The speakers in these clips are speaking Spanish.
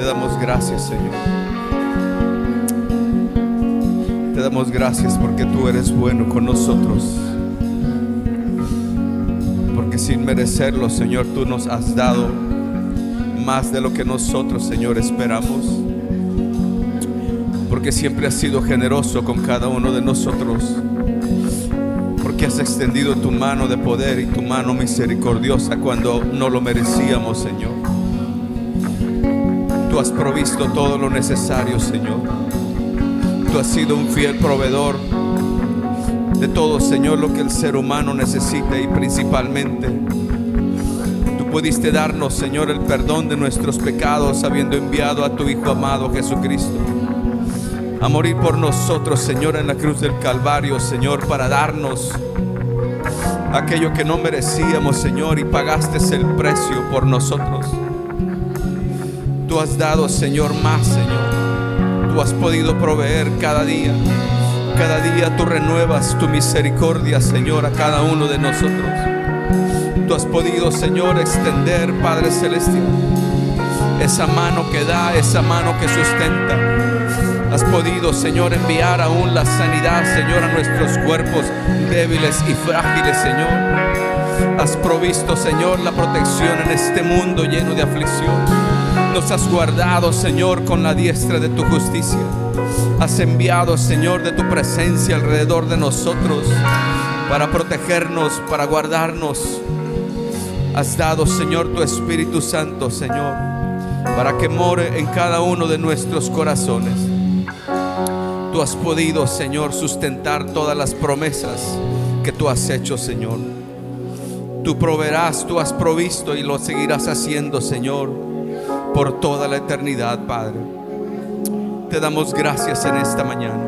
Te damos gracias, Señor. Te damos gracias porque tú eres bueno con nosotros. Porque sin merecerlo, Señor, tú nos has dado más de lo que nosotros, Señor, esperamos. Porque siempre has sido generoso con cada uno de nosotros. Porque has extendido tu mano de poder y tu mano misericordiosa cuando no lo merecíamos, Señor. Tú has provisto todo lo necesario, Señor. Tú has sido un fiel proveedor de todo, Señor, lo que el ser humano necesita. Y principalmente tú pudiste darnos, Señor, el perdón de nuestros pecados, habiendo enviado a tu Hijo amado Jesucristo a morir por nosotros, Señor, en la cruz del Calvario, Señor, para darnos aquello que no merecíamos, Señor, y pagaste el precio por nosotros. Tú has dado, Señor, más, Señor. Tú has podido proveer cada día. Cada día tú renuevas tu misericordia, Señor, a cada uno de nosotros. Tú has podido, Señor, extender, Padre Celestial, esa mano que da, esa mano que sustenta. Has podido, Señor, enviar aún la sanidad, Señor, a nuestros cuerpos débiles y frágiles, Señor. Has provisto, Señor, la protección en este mundo lleno de aflicción. Nos has guardado, Señor, con la diestra de tu justicia. Has enviado, Señor, de tu presencia alrededor de nosotros para protegernos, para guardarnos. Has dado, Señor, tu Espíritu Santo, Señor, para que more en cada uno de nuestros corazones. Tú has podido, Señor, sustentar todas las promesas que tú has hecho, Señor. Tú proveerás, tú has provisto y lo seguirás haciendo, Señor, por toda la eternidad, Padre. Te damos gracias en esta mañana.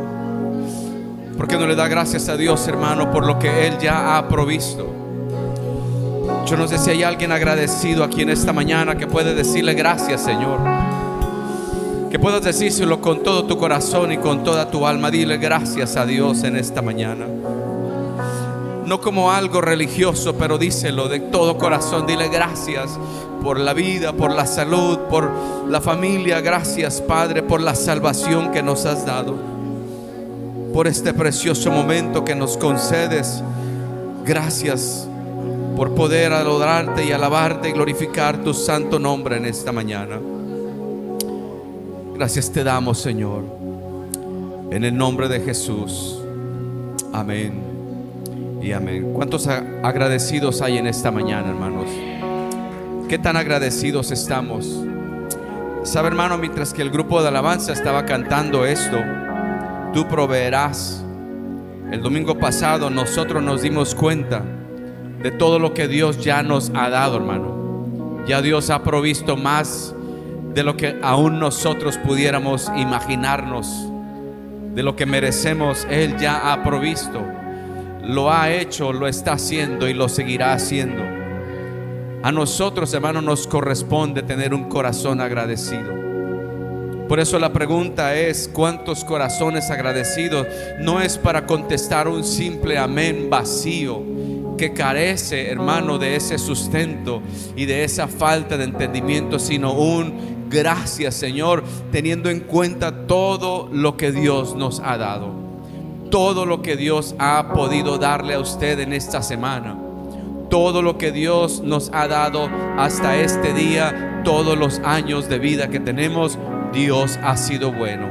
¿Por qué no le da gracias a Dios, hermano, por lo que Él ya ha provisto? Yo no sé si hay alguien agradecido aquí en esta mañana que puede decirle gracias, Señor. Que puedas decírselo con todo tu corazón y con toda tu alma. Dile gracias a Dios en esta mañana. No como algo religioso, pero díselo de todo corazón. Dile gracias por la vida, por la salud, por la familia. Gracias, Padre, por la salvación que nos has dado, por este precioso momento que nos concedes. Gracias por poder adorarte y alabarte y glorificar tu santo nombre en esta mañana. Gracias te damos, Señor, en el nombre de Jesús. Amén y amén. ¿Cuántos agradecidos hay en esta mañana, hermanos? ¿Qué tan agradecidos estamos? Sabe, hermano, mientras que el grupo de alabanza estaba cantando esto, tú proveerás. El domingo pasado nosotros nos dimos cuenta de todo lo que Dios ya nos ha dado, hermano. Ya Dios ha provisto más de lo que aún nosotros pudiéramos imaginarnos, de lo que merecemos. Él ya ha provisto, lo ha hecho, lo está haciendo y lo seguirá haciendo. A nosotros, hermano, nos corresponde tener un corazón agradecido. Por eso la pregunta es: ¿cuántos corazones agradecidos? No es para contestar un simple amén vacío que carece, hermano, de ese sustento y de esa falta de entendimiento, sino un gracias, Señor, teniendo en cuenta todo lo que Dios nos ha dado, todo lo que Dios ha podido darle a usted en esta semana, todo lo que Dios nos ha dado hasta este día, todos los años de vida que tenemos. Dios ha sido bueno.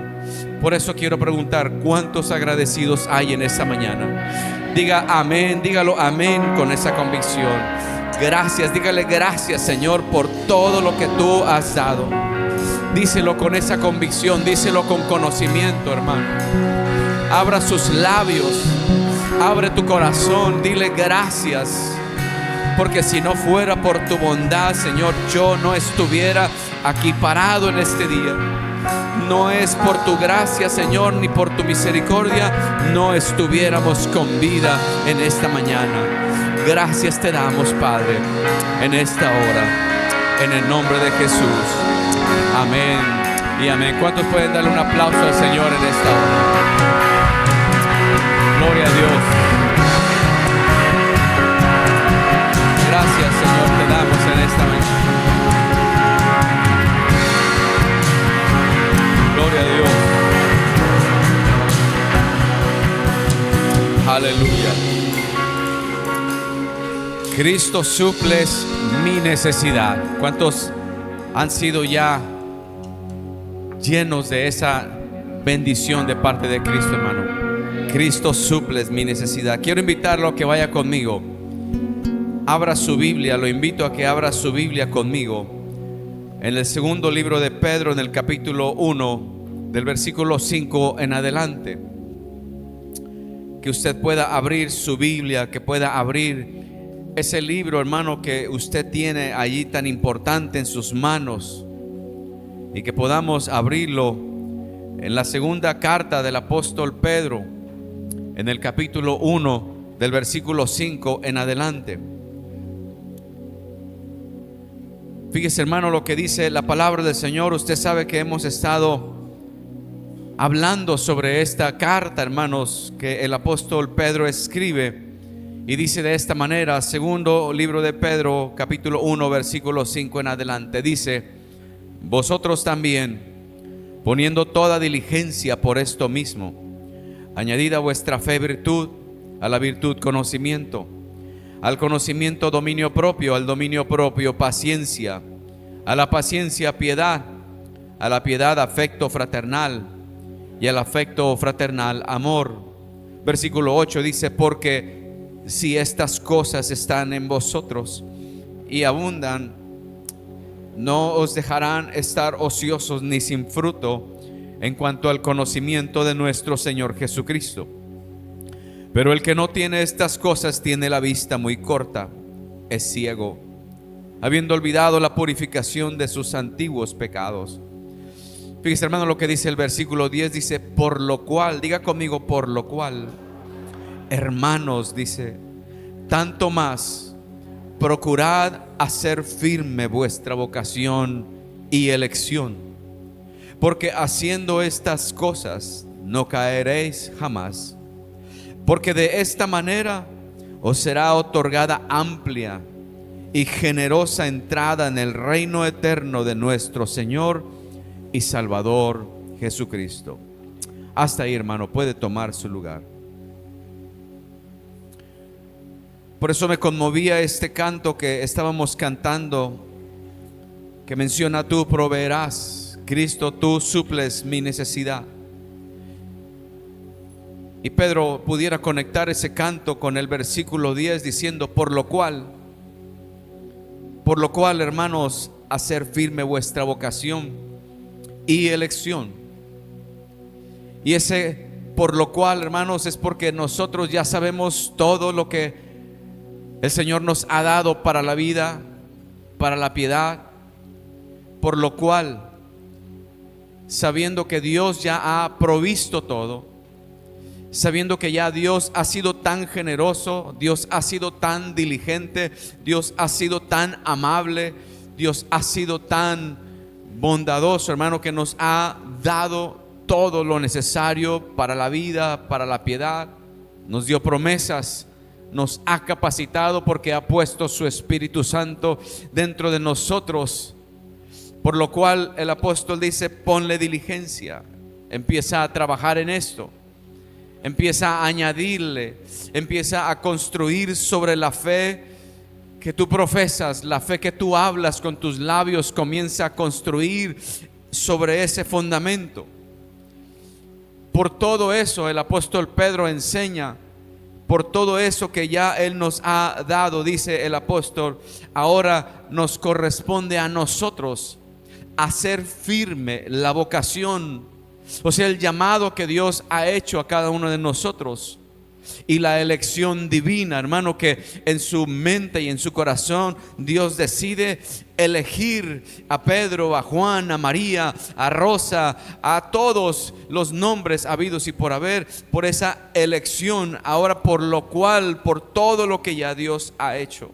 Por eso quiero preguntar: ¿cuántos agradecidos hay en esta mañana? Diga amén, dígalo amén con esa convicción. Gracias, dígale gracias, Señor, por todo lo que tú has dado. Díselo con esa convicción, díselo con conocimiento, hermano. Abra sus labios, abre tu corazón, dile gracias. Porque si no fuera por tu bondad, Señor, yo no estuviera aquí parado en este día. No es por tu gracia, Señor, ni por tu misericordia, no estuviéramos con vida en esta mañana. Gracias te damos, Padre, en esta hora, en el nombre de Jesús. Amén y amén. ¿Cuántos pueden darle un aplauso al Señor en esta hora? Gloria a Dios. Gracias, Señor, te damos en esta mañana. Cristo suples mi necesidad. ¿Cuántos han sido ya llenos de esa bendición de parte de Cristo, hermano? Cristo suples mi necesidad. Quiero invitarlo a que vaya conmigo. Abra su Biblia, lo invito a que abra su Biblia conmigo en el segundo libro de Pedro, en el capítulo 1, del versículo 5 en adelante. Que usted pueda abrir su Biblia, que pueda abrir ese libro, hermano, que usted tiene allí tan importante en sus manos, y que podamos abrirlo en la segunda carta del apóstol Pedro, en el capítulo 1, del versículo 5 en adelante. Fíjese, hermano, lo que dice la palabra del Señor. Usted sabe que hemos estado hablando sobre esta carta, hermanos, que el apóstol Pedro escribe, y dice de esta manera, segundo libro de Pedro, capítulo 1, versículo 5 en adelante, dice: vosotros también, poniendo toda diligencia por esto mismo, añadid a vuestra fe virtud, a la virtud conocimiento, al conocimiento dominio propio, al dominio propio paciencia, a la paciencia piedad, a la piedad afecto fraternal, y al afecto fraternal amor. Versículo 8 dice: porque si estas cosas están en vosotros y abundan, no os dejarán estar ociosos ni sin fruto en cuanto al conocimiento de nuestro Señor Jesucristo. Pero el que no tiene estas cosas tiene la vista muy corta, es ciego, habiendo olvidado la purificación de sus antiguos pecados. Fíjese, hermano, lo que dice el versículo 10, dice: por lo cual, diga conmigo, por lo cual, hermanos, dice, tanto más procurad hacer firme vuestra vocación y elección, porque haciendo estas cosas no caeréis jamás, porque de esta manera os será otorgada amplia y generosa entrada en el reino eterno de nuestro Señor y Salvador Jesucristo. Hasta ahí, hermano, puede tomar su lugar. Por eso me conmovía este canto que estábamos cantando, que menciona: tú proveerás, Cristo, tú suples mi necesidad. Y Pedro pudiera conectar ese canto con el versículo 10 diciendo: por lo cual, hermanos, hacer firme vuestra vocación y elección. Y ese por lo cual, hermanos, es porque nosotros ya sabemos todo lo que el Señor nos ha dado para la vida, para la piedad. Por lo cual, sabiendo que Dios ya ha provisto todo, sabiendo que ya Dios ha sido tan generoso, Dios ha sido tan diligente, Dios ha sido tan amable, Dios ha sido tan bondadoso, hermano, que nos ha dado todo lo necesario para la vida, para la piedad. Nos dio promesas, nos ha capacitado porque ha puesto su Espíritu Santo dentro de nosotros. Por lo cual el apóstol dice: ponle diligencia, empieza a trabajar en esto. Empieza a añadirle, empieza a construir sobre la fe que tú profesas, la fe que tú hablas con tus labios. Comienza a construir sobre ese fundamento. Por todo eso el apóstol Pedro enseña, por todo eso que ya Él nos ha dado, dice el apóstol, ahora nos corresponde a nosotros hacer firme la vocación. O sea, el llamado que Dios ha hecho a cada uno de nosotros y la elección divina, hermano, que en su mente y en su corazón Dios decide elegir a Pedro, a Juan, a María, a Rosa, a todos los nombres habidos y por haber, por esa elección. Ahora, por lo cual, por todo lo que ya Dios ha hecho,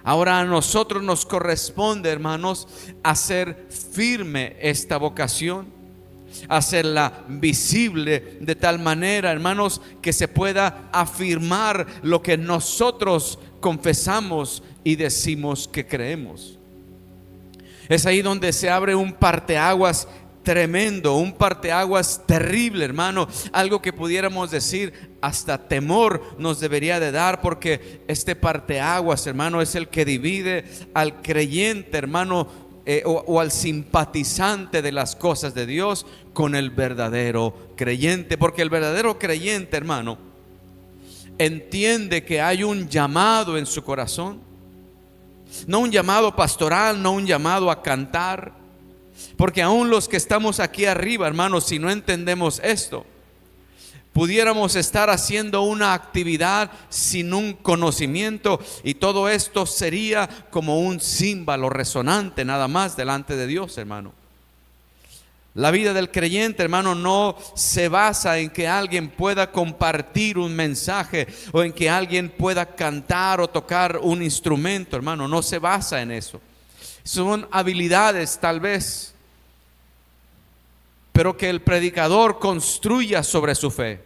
ahora a nosotros nos corresponde, hermanos, hacer firme esta vocación, hacerla visible de tal manera, hermanos, que se pueda afirmar lo que nosotros confesamos y decimos que creemos. Es ahí donde se abre un parteaguas tremendo, un parteaguas terrible, hermano. Algo que pudiéramos decir hasta temor nos debería de dar, porque este parteaguas, hermano, es el que divide al creyente, hermano, o al simpatizante de las cosas de Dios con el verdadero creyente. Porque el verdadero creyente, hermano, entiende que hay un llamado en su corazón, no un llamado pastoral, no un llamado a cantar. Porque aún los que estamos aquí arriba, hermanos, si no entendemos esto, pudiéramos estar haciendo una actividad sin un conocimiento, y todo esto sería como un címbalo resonante nada más delante de Dios, hermano. La vida del creyente, hermano, no se basa en que alguien pueda compartir un mensaje o en que alguien pueda cantar o tocar un instrumento, hermano. No se basa en eso. Son habilidades tal vez, pero que el predicador construya sobre su fe,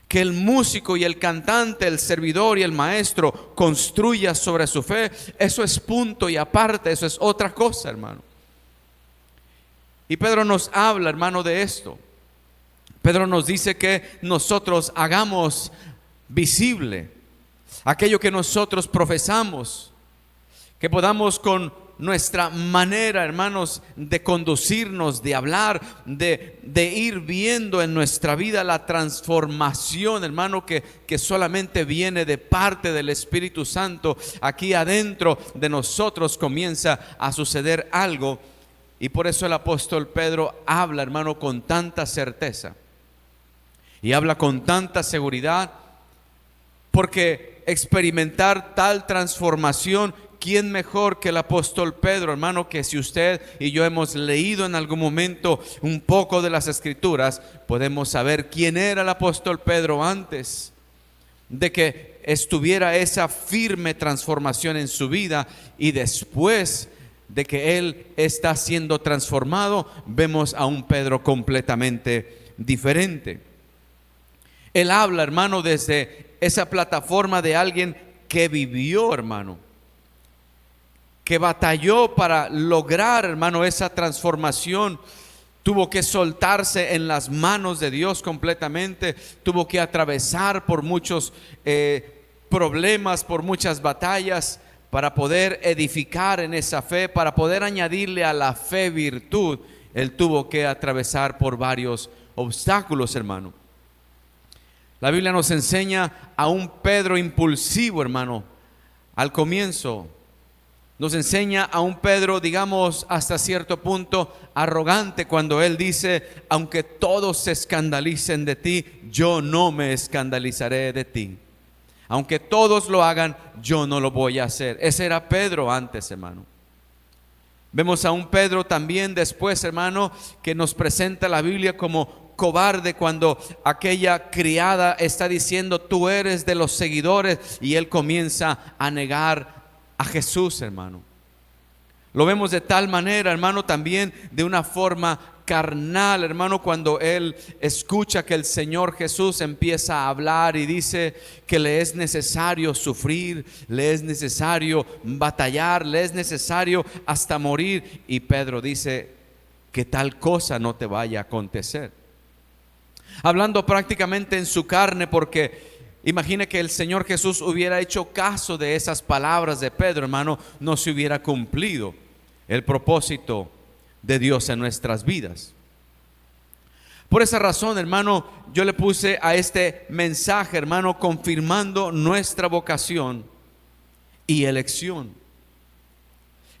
que el músico y el cantante, el servidor y el maestro construya sobre su fe, eso es punto y aparte, eso es otra cosa, hermano. Y Pedro nos habla, hermano, de esto. Pedro nos dice que nosotros hagamos visible aquello que nosotros profesamos, que podamos con nuestra manera, hermanos, de conducirnos, de hablar, de ir viendo en nuestra vida la transformación, hermano, que solamente viene de parte del Espíritu Santo. Aquí adentro de nosotros comienza a suceder algo, y por eso el apóstol Pedro habla, hermano, con tanta certeza y habla con tanta seguridad, porque experimentar tal transformación, ¿quién mejor que el apóstol Pedro, hermano? Que si usted y yo hemos leído en algún momento un poco de las Escrituras, podemos saber quién era el apóstol Pedro antes de que estuviera esa firme transformación en su vida, y después de que él está siendo transformado, vemos a un Pedro completamente diferente. Él habla, hermano, desde esa plataforma de alguien que vivió, hermano, que batalló para lograr, hermano, esa transformación. Tuvo que soltarse en las manos de Dios completamente, tuvo que atravesar por muchos problemas, por muchas batallas, para poder edificar en esa fe, para poder añadirle a la fe virtud. Él tuvo que atravesar por varios obstáculos, hermano. La Biblia nos enseña a un Pedro impulsivo, hermano, al comienzo. Nos enseña a un Pedro, digamos, hasta cierto punto arrogante, cuando él dice: aunque todos se escandalicen de ti, yo no me escandalizaré de ti. Aunque todos lo hagan, yo no lo voy a hacer. Ese era Pedro antes, hermano. Vemos a un Pedro también después, hermano, que nos presenta la Biblia como cobarde, cuando aquella criada está diciendo: tú eres de los seguidores, y él comienza a negar a Jesús, hermano. Lo vemos de tal manera, hermano, también de una forma carnal, hermano, cuando él escucha que el Señor Jesús empieza a hablar y dice que le es necesario sufrir, le es necesario batallar, le es necesario hasta morir. Y Pedro dice: que tal cosa no te vaya a acontecer. Hablando prácticamente en su carne, porque imagine que el Señor Jesús hubiera hecho caso de esas palabras de Pedro, hermano, no se hubiera cumplido el propósito de Dios en nuestras vidas. Por esa razón, hermano, yo le puse a este mensaje, hermano, confirmando nuestra vocación y elección.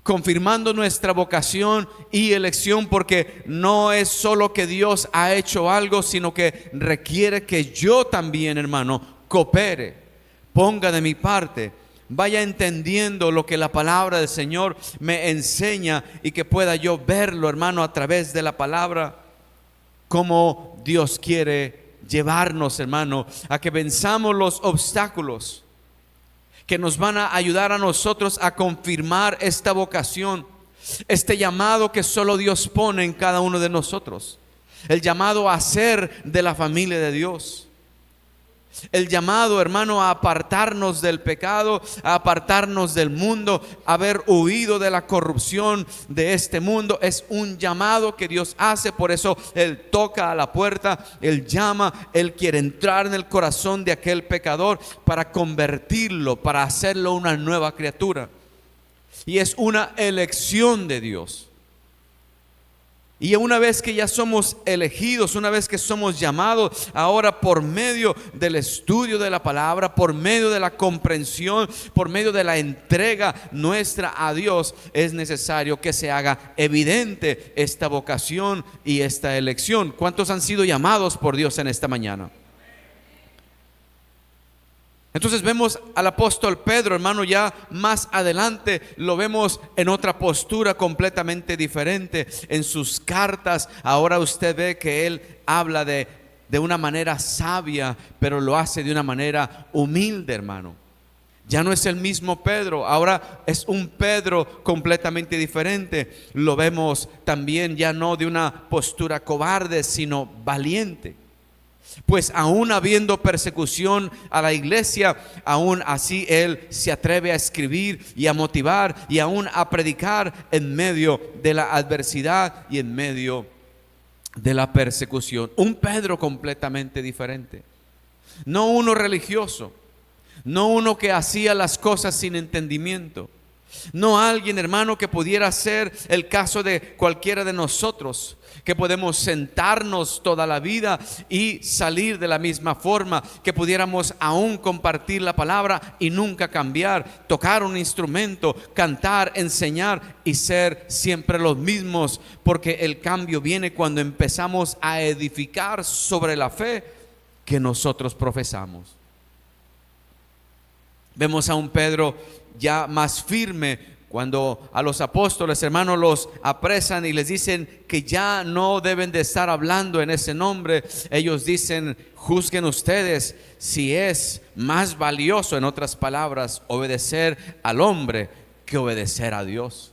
Confirmando nuestra vocación y elección, porque no es solo que Dios ha hecho algo, sino que requiere que yo también, hermano, coopere, ponga de mi parte, vaya entendiendo lo que la palabra del Señor me enseña, y que pueda yo verlo, hermano, a través de la palabra, como Dios quiere llevarnos, hermano, a que venzamos los obstáculos que nos van a ayudar a nosotros a confirmar esta vocación, este llamado que solo Dios pone en cada uno de nosotros, el llamado a ser de la familia de Dios. El llamado, hermano, a apartarnos del pecado, a apartarnos del mundo, a haber huido de la corrupción de este mundo, es un llamado que Dios hace. Por eso Él toca a la puerta, Él llama, Él quiere entrar en el corazón de aquel pecador para convertirlo, para hacerlo una nueva criatura. Y es una elección de Dios. Y una vez que ya somos elegidos, una vez que somos llamados, ahora por medio del estudio de la palabra, por medio de la comprensión, por medio de la entrega nuestra a Dios, es necesario que se haga evidente esta vocación y esta elección. ¿Cuántos han sido llamados por Dios en esta mañana? Entonces vemos al apóstol Pedro, hermano, ya más adelante lo vemos en otra postura completamente diferente. En sus cartas, ahora usted ve que él habla de una manera sabia, pero lo hace de una manera humilde, hermano. Ya no es el mismo Pedro, ahora es un Pedro completamente diferente. Lo vemos también ya no de una postura cobarde, sino valiente. Pues aún habiendo persecución a la iglesia, aún así él se atreve a escribir y a motivar y aún a predicar en medio de la adversidad y en medio de la persecución. Un Pedro completamente diferente. No uno religioso, no uno que hacía las cosas sin entendimiento. No alguien, hermano, que pudiera ser el caso de cualquiera de nosotros, que podemos sentarnos toda la vida y salir de la misma forma, que pudiéramos aún compartir la palabra y nunca cambiar, tocar un instrumento, cantar, enseñar y ser siempre los mismos, porque el cambio viene cuando empezamos a edificar sobre la fe que nosotros profesamos. Vemos a un Pedro ya más firme cuando a los apóstoles, hermanos, los apresan y les dicen que ya no deben de estar hablando en ese nombre. Ellos dicen: juzguen ustedes si es más valioso, en otras palabras, obedecer al hombre que obedecer a Dios.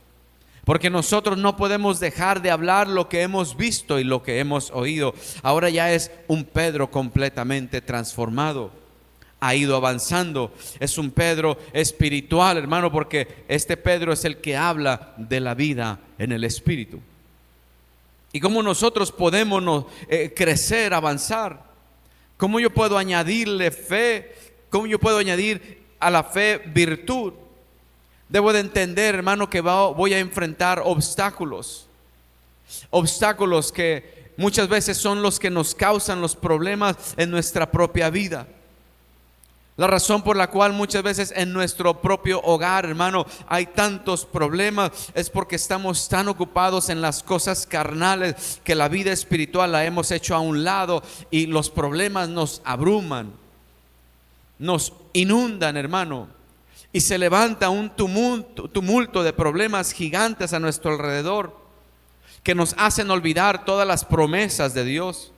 Porque nosotros no podemos dejar de hablar lo que hemos visto y lo que hemos oído. Ahora ya es un Pedro completamente transformado. Ha ido avanzando. Es un Pedro espiritual, hermano, porque este Pedro es el que habla de la vida en el Espíritu. Y cómo nosotros podemos crecer, avanzar. Cómo yo puedo añadirle fe. Cómo yo puedo añadir a la fe virtud. Debo de entender, hermano, que voy a enfrentar obstáculos. Obstáculos que muchas veces son los que nos causan los problemas en nuestra propia vida. La razón por la cual muchas veces en nuestro propio hogar, hermano, hay tantos problemas es porque estamos tan ocupados en las cosas carnales que la vida espiritual la hemos hecho a un lado y los problemas nos abruman, nos inundan, hermano, y se levanta un tumulto de problemas gigantes a nuestro alrededor que nos hacen olvidar todas las promesas de Dios,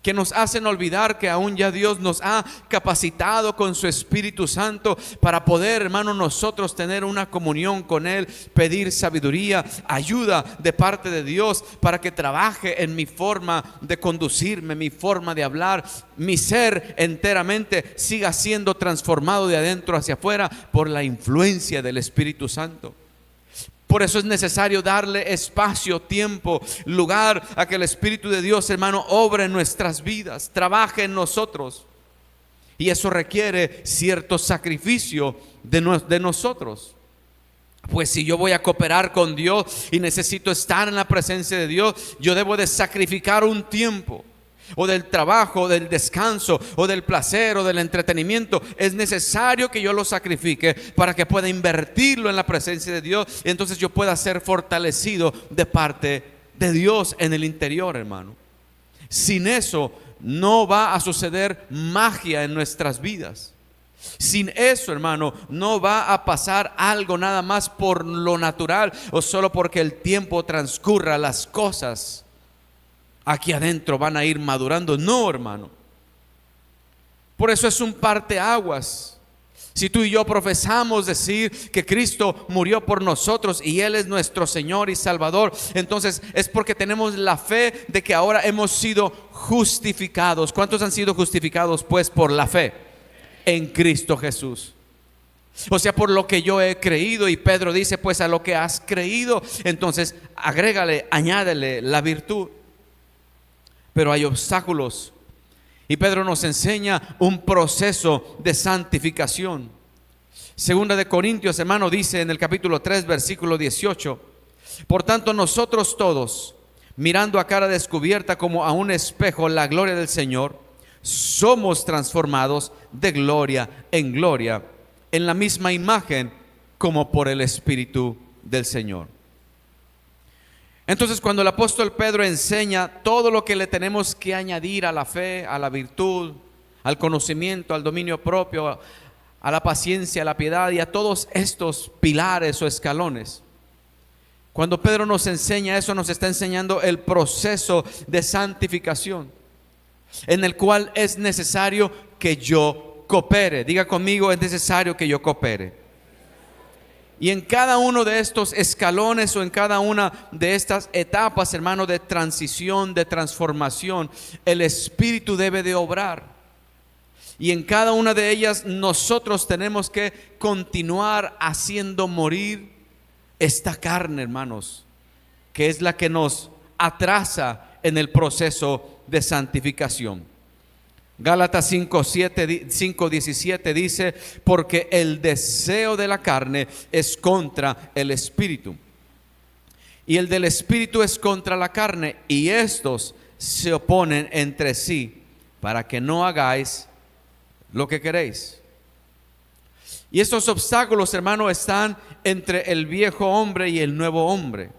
que nos hacen olvidar que aún ya Dios nos ha capacitado con su Espíritu Santo para poder, hermano, nosotros tener una comunión con Él, pedir sabiduría, ayuda de parte de Dios para que trabaje en mi forma de conducirme, mi forma de hablar, mi ser enteramente siga siendo transformado de adentro hacia afuera por la influencia del Espíritu Santo. Por eso es necesario darle espacio, tiempo, lugar a que el Espíritu de Dios, hermano, obre en nuestras vidas, trabaje en nosotros. Y eso requiere cierto sacrificio de nosotros. Pues si yo voy a cooperar con Dios y necesito estar en la presencia de Dios, yo debo de sacrificar un tiempo. O del trabajo, o del descanso, o del placer, o del entretenimiento. Es necesario que yo lo sacrifique para que pueda invertirlo en la presencia de Dios. Y entonces yo pueda ser fortalecido de parte de Dios en el interior, hermano. Sin eso no va a suceder magia en nuestras vidas. Sin eso, hermano, no va a pasar algo nada más por lo natural o solo porque el tiempo transcurra. Las cosas aquí adentro van a ir madurando. No, hermano. Por eso es un parteaguas. Si tú y yo profesamos decir que Cristo murió por nosotros y Él es nuestro Señor y Salvador, entonces es porque tenemos la fe de que ahora hemos sido justificados. ¿Cuántos han sido justificados pues por la fe en Cristo Jesús? O sea, por lo que yo he creído. Y Pedro dice, pues a lo que has creído, entonces agrégale, añádele la virtud. Pero hay obstáculos. Y Pedro nos enseña un proceso de santificación. Segunda de Corintios, hermano, dice en el capítulo 3, versículo 18: por tanto nosotros todos, mirando a cara descubierta como a un espejo la gloria del Señor, somos transformados de gloria en gloria, en la misma imagen como por el Espíritu del Señor. Entonces, cuando el apóstol Pedro enseña todo lo que le tenemos que añadir a la fe, a la virtud, al conocimiento, al dominio propio, a la paciencia, a la piedad y a todos estos pilares o escalones, cuando Pedro nos enseña eso, nos está enseñando el proceso de santificación, en el cual es necesario que yo coopere. Diga conmigo, es necesario que yo coopere. Y en cada uno de estos escalones o en cada una de estas etapas, hermano, de transición, de transformación, el Espíritu debe de obrar. Y en cada una de ellas nosotros tenemos que continuar haciendo morir esta carne, hermanos, que es la que nos atrasa en el proceso de santificación. Gálatas 5:17 dice: porque el deseo de la carne es contra el Espíritu, y el del Espíritu es contra la carne, y estos se oponen entre sí, para que no hagáis lo que queréis. Y estos obstáculos, hermano, están entre el viejo hombre y el nuevo hombre,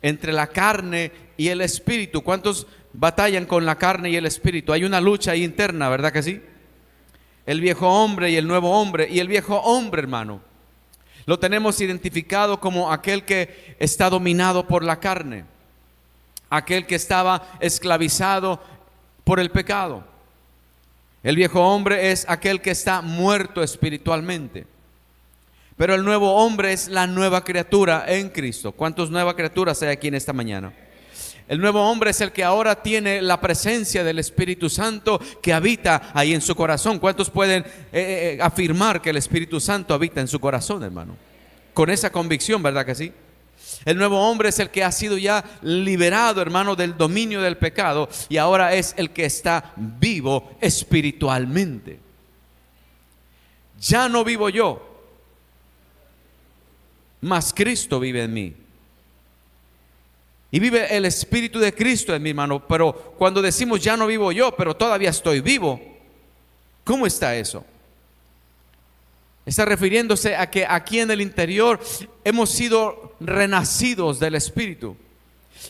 entre la carne y el Espíritu. ¿Cuántos batallan con la carne y el Espíritu? Hay una lucha ahí interna, ¿verdad que sí? El viejo hombre y el nuevo hombre. Y el viejo hombre, hermano, lo tenemos identificado como aquel que está dominado por la carne, aquel que estaba esclavizado por el pecado. El viejo hombre es aquel que está muerto espiritualmente. Pero el nuevo hombre es la nueva criatura en Cristo. ¿Cuántas nuevas criaturas hay aquí en esta mañana? El nuevo hombre es el que ahora tiene la presencia del Espíritu Santo que habita ahí en su corazón. ¿Cuántos pueden afirmar que el Espíritu Santo habita en su corazón, hermano? Con esa convicción, ¿verdad que sí? El nuevo hombre es el que ha sido ya liberado, hermano, del dominio del pecado, y ahora es el que está vivo espiritualmente. Ya no vivo yo, mas Cristo vive en mí. Y vive el Espíritu de Cristo en mi hermano. Pero cuando decimos ya no vivo yo, pero todavía estoy vivo, ¿cómo está eso? Está refiriéndose a que aquí en el interior hemos sido renacidos del Espíritu.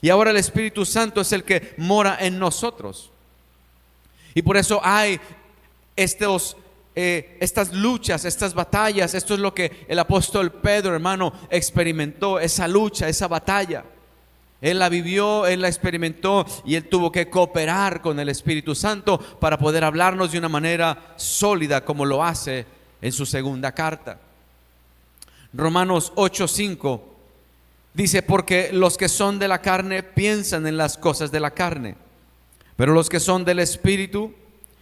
Y ahora el Espíritu Santo es el que mora en nosotros. Y por eso hay estas luchas, estas batallas. Esto es lo que el apóstol Pedro, hermano, experimentó, esa lucha, esa batalla. Él la vivió, él la experimentó, y él tuvo que cooperar con el Espíritu Santo para poder hablarnos de una manera sólida, como lo hace en su segunda carta. Romanos 8:5 dice: porque los que son de la carne piensan en las cosas de la carne, pero los que son del Espíritu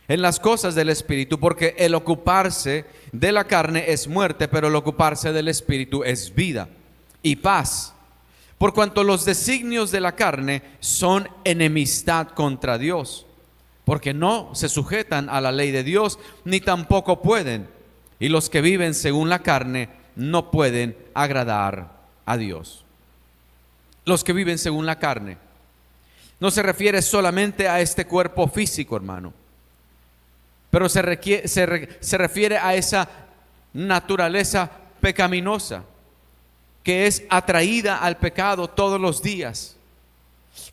en las cosas del Espíritu, porque el ocuparse de la carne es muerte, pero el ocuparse del Espíritu es vida y paz. Por cuanto los designios de la carne son enemistad contra Dios, porque no se sujetan a la ley de Dios, ni tampoco pueden. Y los que viven según la carne no pueden agradar a Dios. Los que viven según la carne no se refiere solamente a este cuerpo físico, hermano, pero se refiere a esa naturaleza pecaminosa que es atraída al pecado todos los días,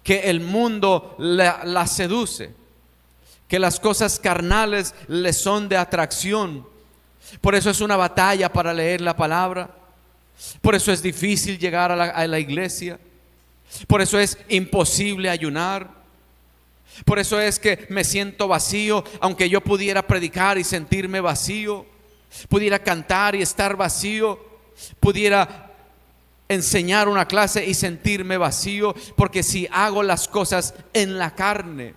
que el mundo la seduce, que las cosas carnales le son de atracción. Por eso es una batalla para leer la palabra, por eso es difícil llegar a la iglesia, por eso es imposible ayunar, por eso es que me siento vacío, aunque yo pudiera predicar y sentirme vacío. pudiera cantar y estar vacío, pudiera enseñar una clase y sentirme vacío, porque si hago las cosas en la carne,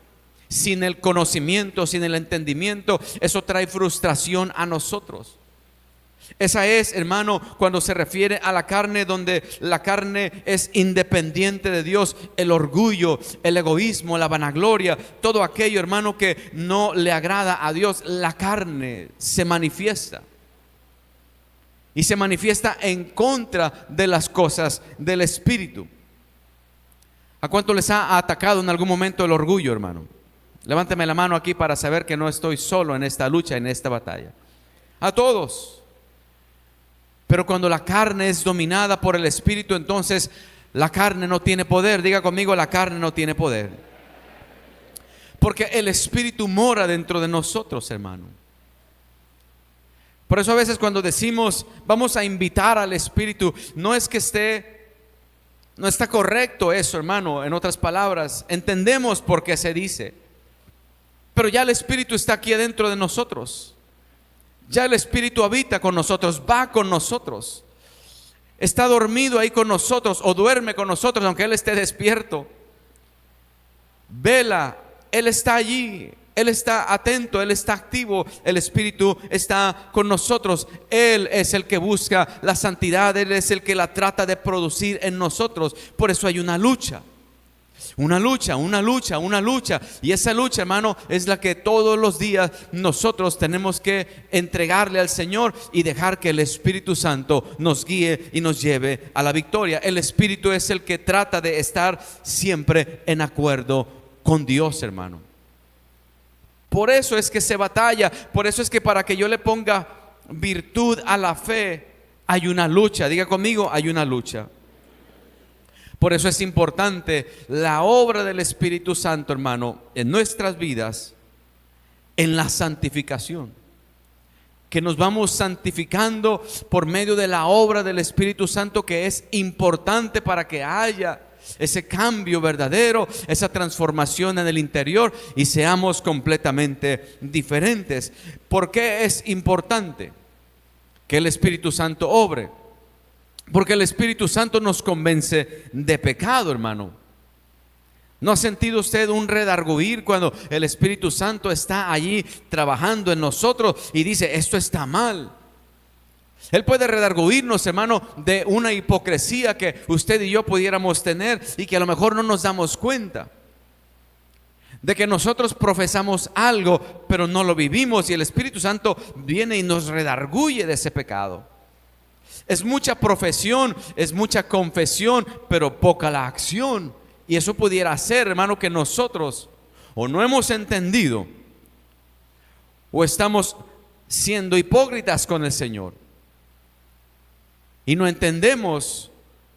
sin el conocimiento, sin el entendimiento, eso trae frustración a nosotros. Esa es, hermano, cuando se refiere a la carne, donde la carne es independiente de Dios, el orgullo, el egoísmo, la vanagloria, todo aquello, hermano, que no le agrada a Dios, la carne se manifiesta. Y se manifiesta en contra de las cosas del Espíritu. ¿A cuánto les ha atacado en algún momento el orgullo, hermano? Levánteme la mano aquí para saber que no estoy solo en esta lucha, en esta batalla. A todos. Pero cuando la carne es dominada por el Espíritu, entonces la carne no tiene poder. Diga conmigo, la carne no tiene poder. Porque el Espíritu mora dentro de nosotros, hermano. Por eso a veces cuando decimos vamos a invitar al Espíritu, no es que no está correcto eso, hermano. En otras palabras, entendemos por qué se dice, pero ya el Espíritu está aquí adentro de nosotros. Ya el Espíritu habita con nosotros, va con nosotros, está dormido ahí con nosotros o duerme con nosotros aunque Él esté despierto. Vela, Él está allí, Él está atento, Él está activo, el Espíritu está con nosotros. Él es el que busca la santidad, Él es el que la trata de producir en nosotros. Por eso hay una lucha. Una lucha. Y esa lucha, hermano, es la que todos los días nosotros tenemos que entregarle al Señor y dejar que el Espíritu Santo nos guíe y nos lleve a la victoria. El Espíritu es el que trata de estar siempre en acuerdo con Dios, hermano. Por eso es que se batalla. Por eso es que para que yo le ponga virtud a la fe, hay una lucha. Diga conmigo, hay una lucha. Por eso es importante la obra del Espíritu Santo, hermano, en nuestras vidas, en la santificación. Que nos vamos santificando por medio de la obra del Espíritu Santo, que es importante para que haya ese cambio verdadero, esa transformación en el interior y seamos completamente diferentes. ¿Por qué es importante que el Espíritu Santo obre? Porque el Espíritu Santo nos convence de pecado, hermano. ¿No ha sentido usted un redarguir cuando el Espíritu Santo está allí trabajando en nosotros y dice, esto está mal? Él puede redarguirnos, hermano, de una hipocresía que usted y yo pudiéramos tener y que a lo mejor no nos damos cuenta. De que nosotros profesamos algo, pero no lo vivimos, y el Espíritu Santo viene y nos redarguye de ese pecado. Es mucha profesión, es mucha confesión, pero poca la acción. Y eso pudiera ser, hermano, que nosotros o no hemos entendido o estamos siendo hipócritas con el Señor. Y no entendemos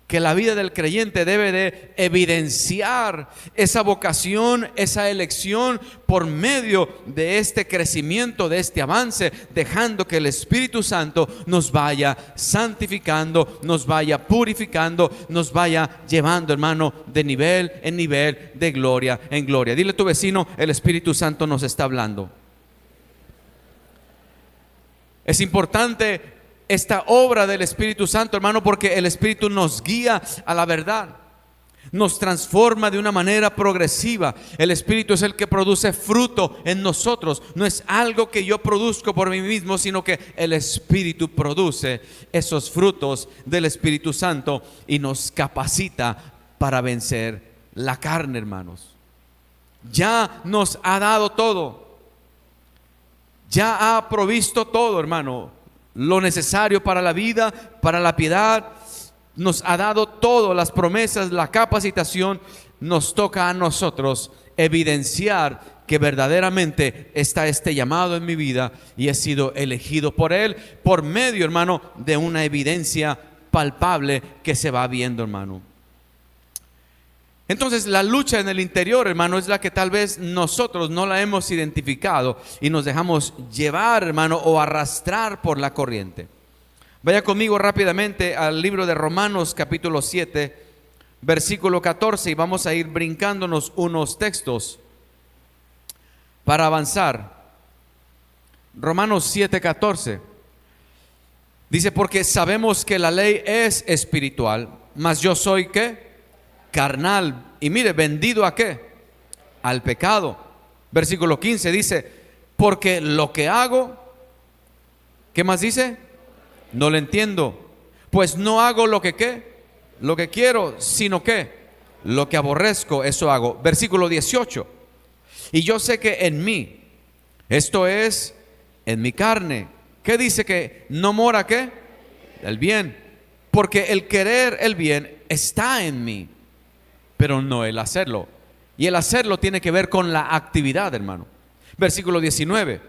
que la vida del creyente debe de evidenciar esa vocación, esa elección por medio de este crecimiento, de este avance, dejando que el Espíritu Santo nos vaya santificando, nos vaya purificando, nos vaya llevando, hermano, de nivel en nivel, de gloria en gloria. Dile a tu vecino, el Espíritu Santo nos está hablando. Es importante esta obra del Espíritu Santo, hermano, porque el Espíritu nos guía a la verdad, nos transforma de una manera progresiva. El Espíritu es el que produce fruto en nosotros. No es algo que yo produzco por mí mismo, sino que el Espíritu produce esos frutos del Espíritu Santo y nos capacita para vencer la carne, hermanos. Ya nos ha dado todo, ya ha provisto todo, hermano. Lo necesario para la vida, para la piedad, nos ha dado todo, las promesas, la capacitación. Nos toca a nosotros evidenciar que verdaderamente está este llamado en mi vida y he sido elegido por Él, por medio, hermano, de una evidencia palpable que se va viendo, hermano. Entonces la lucha en el interior, hermano, es la que tal vez nosotros no la hemos identificado y nos dejamos llevar, hermano, o arrastrar por la corriente. Vaya conmigo rápidamente al libro de Romanos capítulo 7, versículo 14, y vamos a ir brincándonos unos textos para avanzar. Romanos 7, 14. Dice, porque sabemos que la ley es espiritual, mas yo soy ¿qué? Carnal. Y mire, vendido ¿a qué? Al pecado. Versículo 15 dice, porque lo que hago, ¿qué más dice? No lo entiendo. Pues no hago lo que ¿qué? Lo que quiero, sino ¿qué? Lo que aborrezco, eso hago. Versículo 18. Y yo sé que en mí, esto es, en mi carne, ¿qué dice? Que no mora ¿qué? El bien. Porque el querer el bien está en mí, pero no el hacerlo. Y el hacerlo tiene que ver con la actividad, hermano. Versículo 19.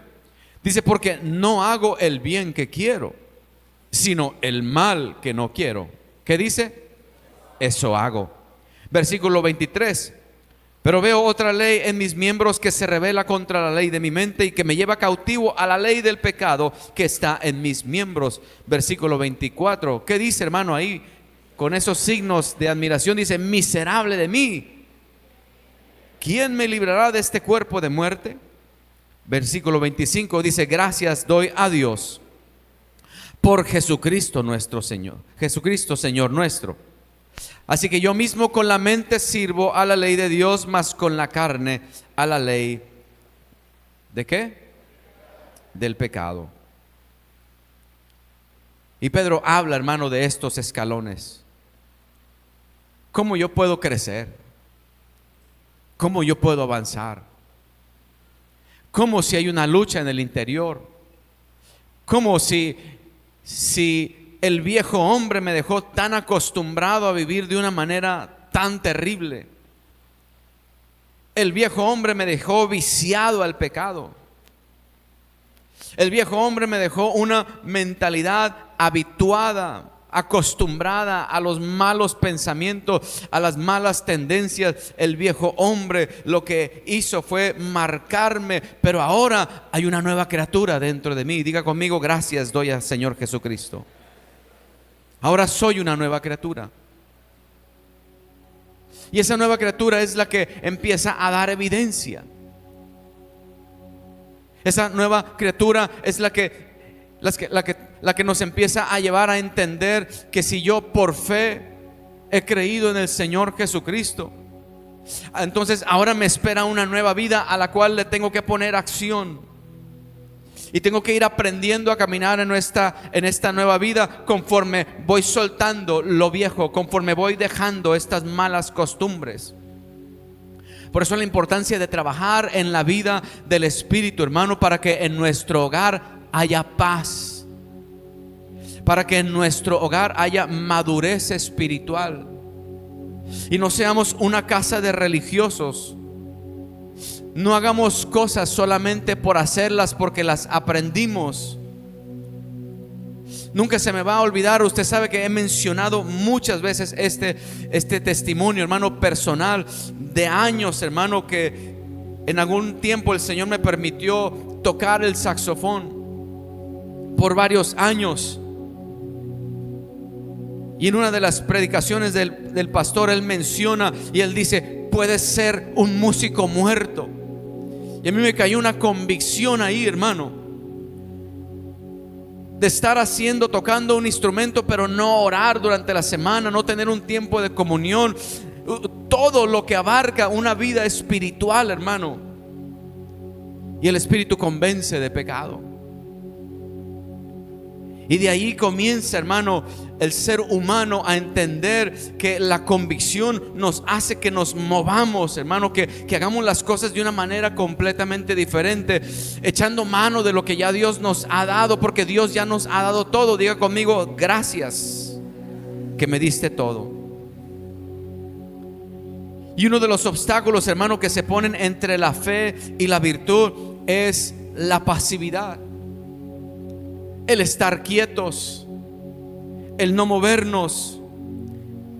Dice, porque no hago el bien que quiero, sino el mal que no quiero. ¿Qué dice? Eso hago. Versículo 23. Pero veo otra ley en mis miembros que se rebela contra la ley de mi mente y que me lleva cautivo a la ley del pecado que está en mis miembros. Versículo 24. ¿Qué dice, hermano, ahí? Con esos signos de admiración dice, miserable de mí, ¿quién me librará de este cuerpo de muerte? Versículo 25 dice, gracias doy a Dios por Jesucristo nuestro Señor. Jesucristo Señor nuestro. Así que yo mismo con la mente sirvo a la ley de Dios, mas con la carne a la ley ¿de qué? Del pecado. Y Pedro habla, hermano, de estos escalones. ¿Cómo yo puedo crecer? ¿Cómo yo puedo avanzar? ¿Cómo si hay una lucha en el interior? ¿Cómo si el viejo hombre me dejó tan acostumbrado a vivir de una manera tan terrible? El viejo hombre me dejó viciado al pecado. El viejo hombre me dejó una mentalidad habituada, acostumbrada a los malos pensamientos, a las malas tendencias. El viejo hombre lo que hizo fue marcarme, pero ahora hay una nueva criatura dentro de mí. Diga conmigo, gracias doy al Señor Jesucristo. Ahora soy una nueva criatura. Y esa nueva criatura es la que empieza a dar evidencia. Esa nueva criatura es la que nos empieza a llevar a entender que si yo por fe he creído en el Señor Jesucristo, entonces ahora me espera una nueva vida a la cual le tengo que poner acción. Y tengo que ir aprendiendo a caminar en esta nueva vida conforme voy soltando lo viejo, conforme voy dejando estas malas costumbres. Por eso la importancia de trabajar en la vida del Espíritu, hermano, para que en nuestro hogar haya paz, para que en nuestro hogar haya madurez espiritual y no seamos una casa de religiosos. No hagamos cosas solamente por hacerlas porque las aprendimos. Nunca se me va a olvidar, usted sabe que he mencionado muchas veces este testimonio, hermano, personal de años, hermano, que en algún tiempo el Señor me permitió tocar el saxofón por varios años. Y en una de las predicaciones del pastor, él menciona y él dice, puedes ser un músico muerto. Y a mí me cayó una convicción ahí, hermano, de estar tocando un instrumento, pero no orar durante la semana, no tener un tiempo de comunión, todo lo que abarca una vida espiritual, hermano. Y el Espíritu convence de pecado. Y de ahí comienza, hermano, el ser humano a entender que la convicción nos hace que nos movamos, hermano, que hagamos las cosas de una manera completamente diferente, echando mano de lo que ya Dios nos ha dado, porque Dios ya nos ha dado todo. Diga conmigo, gracias que me diste todo. Y uno de los obstáculos, hermano, que se ponen entre la fe y la virtud es la pasividad, el estar quietos, el no movernos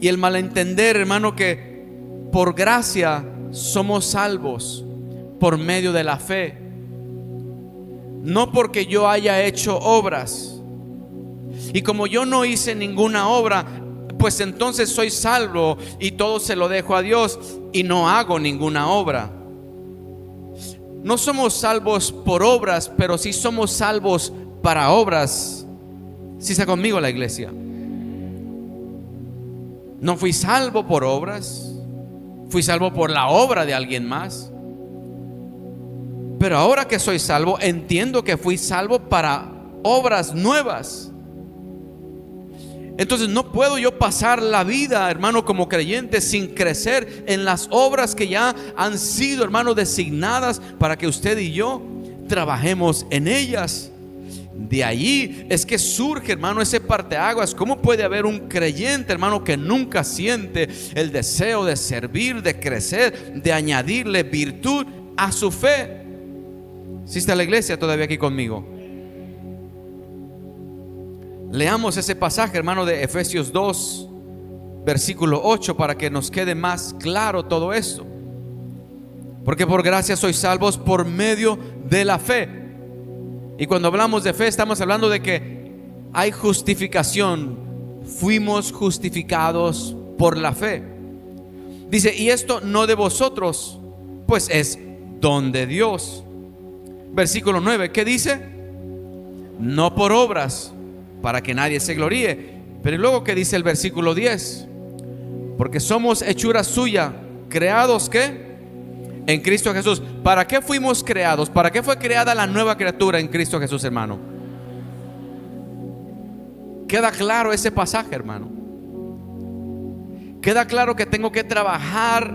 y el malentender, hermano, que por gracia somos salvos por medio de la fe, no porque yo haya hecho obras. Y como yo no hice ninguna obra, pues entonces soy salvo y todo se lo dejo a Dios y no hago ninguna obra. No somos salvos por obras, pero sí somos salvos para obras. Si está conmigo la iglesia. No fui salvo por obras, fui salvo por la obra de alguien más. Pero ahora que soy salvo, entiendo que fui salvo para obras nuevas. Entonces no puedo yo pasar la vida, hermano, como creyente sin crecer en las obras que ya han sido, hermano, designadas para que usted y yo trabajemos en ellas. De allí es que surge, hermano, ese parteaguas. ¿Cómo puede haber un creyente, hermano, que nunca siente el deseo de servir, de crecer, de añadirle virtud a su fe? ¿Sí está la iglesia todavía aquí conmigo? Leamos ese pasaje, hermano, de Efesios 2, versículo 8, para que nos quede más claro todo esto. Porque por gracia sois salvos por medio de la fe. Y cuando hablamos de fe, estamos hablando de que hay justificación. Fuimos justificados por la fe. Dice, y esto no de vosotros, pues es don de Dios. Versículo 9, ¿qué dice? No por obras, para que nadie se gloríe. Pero luego, ¿qué dice el versículo 10? Porque somos hechura suya, creados, ¿qué? En Cristo Jesús. ¿Para qué fuimos creados? ¿Para qué fue creada la nueva criatura en Cristo Jesús, hermano? Queda claro ese pasaje, hermano. Queda claro que tengo que trabajar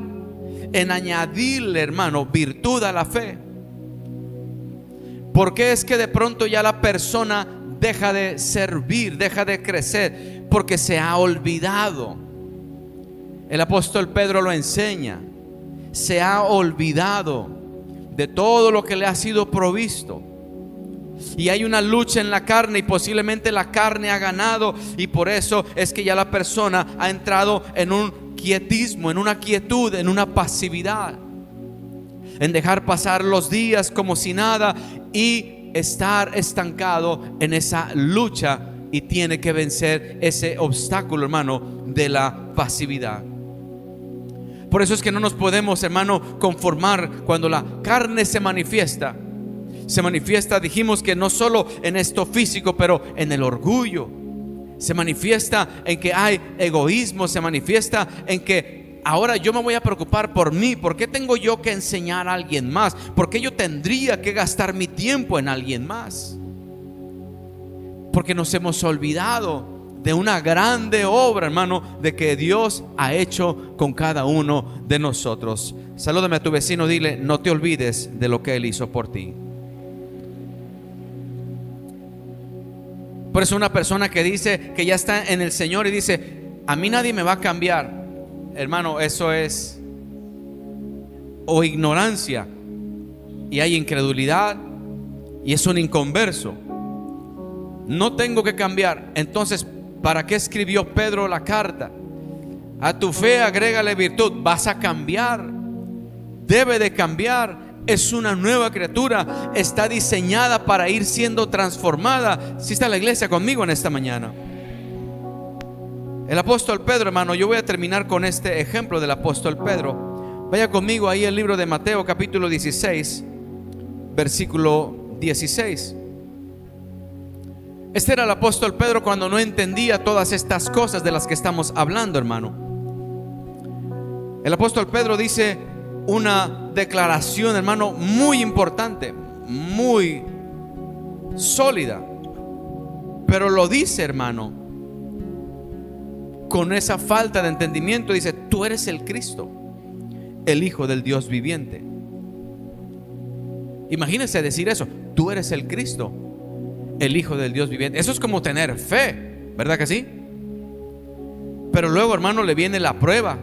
en añadirle, hermano, virtud a la fe. ¿Por qué es que de pronto ya la persona deja de servir, deja de crecer? Porque se ha olvidado. El apóstol Pedro lo enseña. Se ha olvidado de todo lo que le ha sido provisto. Y hay una lucha en la carne, y posiblemente la carne ha ganado, y por eso es que ya la persona ha entrado en un quietismo, en una quietud, en una pasividad, en dejar pasar los días como si nada y estar estancado en esa lucha, y tiene que vencer ese obstáculo, hermano, de la pasividad. Por eso es que no nos podemos, hermano, conformar cuando la carne se manifiesta. Se manifiesta, dijimos, que no solo en esto físico, pero en el orgullo. Se manifiesta en que hay egoísmo. Se manifiesta en que ahora yo me voy a preocupar por mí. ¿Por qué tengo yo que enseñar a alguien más? ¿Por qué yo tendría que gastar mi tiempo en alguien más? Porque nos hemos olvidado de una grande obra, hermano, de que Dios ha hecho con cada uno de nosotros. Salúdame a tu vecino, dile, no te olvides de lo que Él hizo por ti. Por eso una persona que dice que ya está en el Señor y dice, a mí nadie me va a cambiar, hermano, eso es o ignorancia, y hay incredulidad, y es un inconverso. No tengo que cambiar. Entonces, ¿para qué escribió Pedro la carta? A tu fe agrégale virtud. Vas a cambiar. Debe de cambiar. Es una nueva criatura. Está diseñada para ir siendo transformada. Si está la iglesia conmigo en esta mañana. El apóstol Pedro, hermano, yo voy a terminar con este ejemplo del apóstol Pedro. Vaya conmigo ahí el libro de Mateo, capítulo 16, versículo 16. Este era el apóstol Pedro cuando no entendía todas estas cosas de las que estamos hablando, hermano. El apóstol Pedro dice una declaración, hermano, muy importante, muy sólida. Pero lo dice, hermano, con esa falta de entendimiento. Dice, tú eres el Cristo, el Hijo del Dios viviente. Imagínese decir eso, tú eres el Cristo, el Hijo del Dios viviente. Eso es como tener fe, ¿verdad que sí? Pero luego, hermano, le viene la prueba.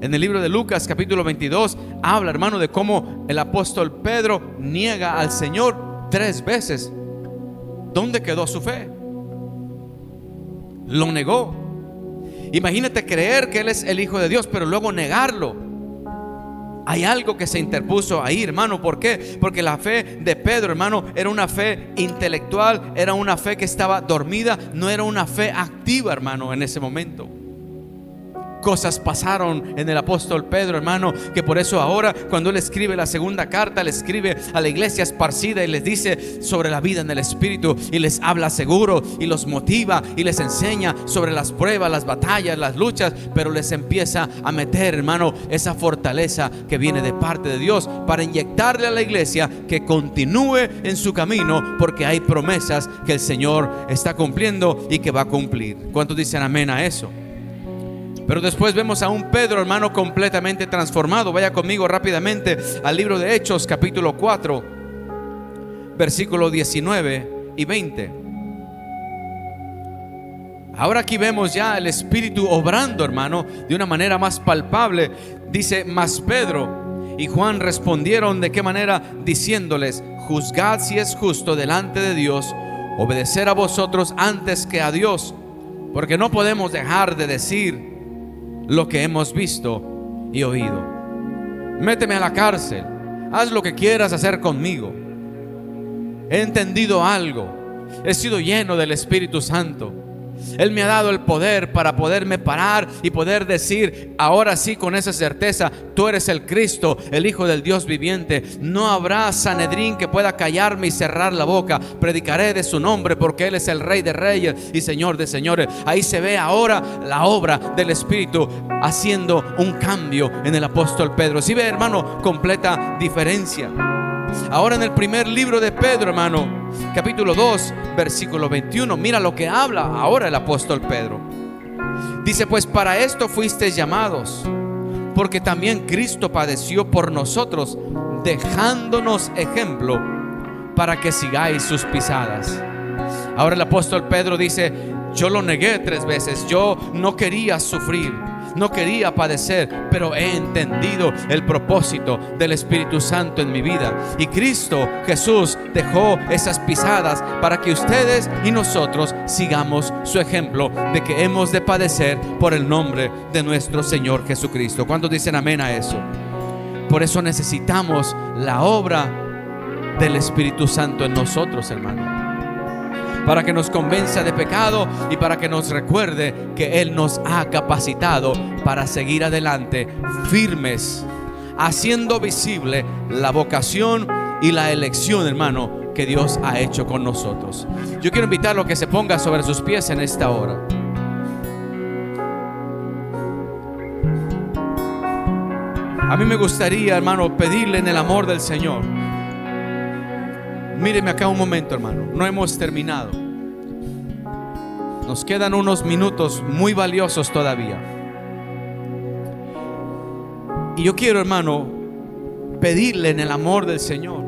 En el libro de Lucas, capítulo 22, habla, hermano, de cómo el apóstol Pedro niega al Señor 3 veces. ¿Dónde quedó su fe? Lo negó. Imagínate creer que Él es el Hijo de Dios, pero luego negarlo. Hay algo que se interpuso ahí, hermano. ¿Por qué? Porque la fe de Pedro, hermano, era una fe intelectual, era una fe que estaba dormida, no era una fe activa, hermano, en ese momento. Cosas pasaron en el apóstol Pedro, hermano, que por eso ahora cuando él escribe la segunda carta, le escribe a la iglesia esparcida y les dice sobre la vida en el Espíritu, y les habla seguro y los motiva y les enseña sobre las pruebas, las batallas, las luchas, pero les empieza a meter, hermano, esa fortaleza que viene de parte de Dios para inyectarle a la iglesia que continúe en su camino, porque hay promesas que el Señor está cumpliendo y que va a cumplir. ¿Cuántos dicen amén a eso? Pero después vemos a un Pedro, hermano, completamente transformado. Vaya conmigo rápidamente al libro de Hechos, capítulo 4, versículo 19 y 20. Ahora aquí vemos ya el Espíritu obrando, hermano, de una manera más palpable. Dice: mas Pedro y Juan respondieron, ¿de qué manera? Diciéndoles: juzgad si es justo delante de Dios obedecer a vosotros antes que a Dios, porque no podemos dejar de decir lo que hemos visto y oído. Méteme a la cárcel, haz lo que quieras hacer conmigo. He entendido algo, he sido lleno del Espíritu Santo. Él me ha dado el poder para poderme parar y poder decir ahora sí con esa certeza: tú eres el Cristo, el Hijo del Dios viviente. No habrá Sanedrín que pueda callarme y cerrar la boca. Predicaré de su nombre, porque Él es el Rey de Reyes y Señor de Señores. Ahí se ve ahora la obra del Espíritu haciendo un cambio en el apóstol Pedro. ¿Sí ve, hermano? Completa diferencia. Ahora en el primer libro de Pedro, hermano, capítulo 2, versículo 21, mira lo que habla ahora el apóstol Pedro. Dice: pues para esto fuisteis llamados, porque también Cristo padeció por nosotros, dejándonos ejemplo para que sigáis sus pisadas. Ahora el apóstol Pedro dice: yo lo negué 3 veces, yo no quería sufrir, no quería padecer, pero he entendido el propósito del Espíritu Santo en mi vida. Y Cristo Jesús dejó esas pisadas para que ustedes y nosotros sigamos su ejemplo de que hemos de padecer por el nombre de nuestro Señor Jesucristo. ¿Cuántos dicen amén a eso? Por eso necesitamos la obra del Espíritu Santo en nosotros, hermano, para que nos convenza de pecado y para que nos recuerde que Él nos ha capacitado para seguir adelante firmes, haciendo visible la vocación y la elección, hermano, que Dios ha hecho con nosotros. Yo quiero invitarlo a que se ponga sobre sus pies en esta hora. A mí me gustaría, hermano, pedirle en el amor del Señor. Míreme acá un momento, hermano. No hemos terminado. Nos quedan unos minutos muy valiosos todavía. Y yo quiero, hermano, pedirle en el amor del Señor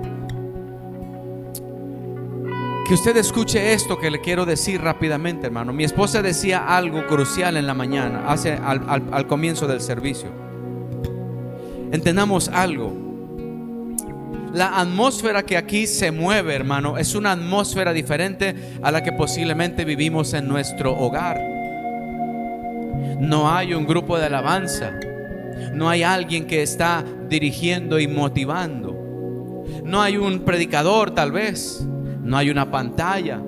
que usted escuche esto que le quiero decir rápidamente, hermano. Mi esposa decía algo crucial en la mañana, al comienzo del servicio. Entendamos algo. La atmósfera que aquí se mueve, hermano, es una atmósfera diferente a la que posiblemente vivimos en nuestro hogar. No hay un grupo de alabanza, no hay alguien que está dirigiendo y motivando, no hay un predicador tal vez, no hay una pantalla,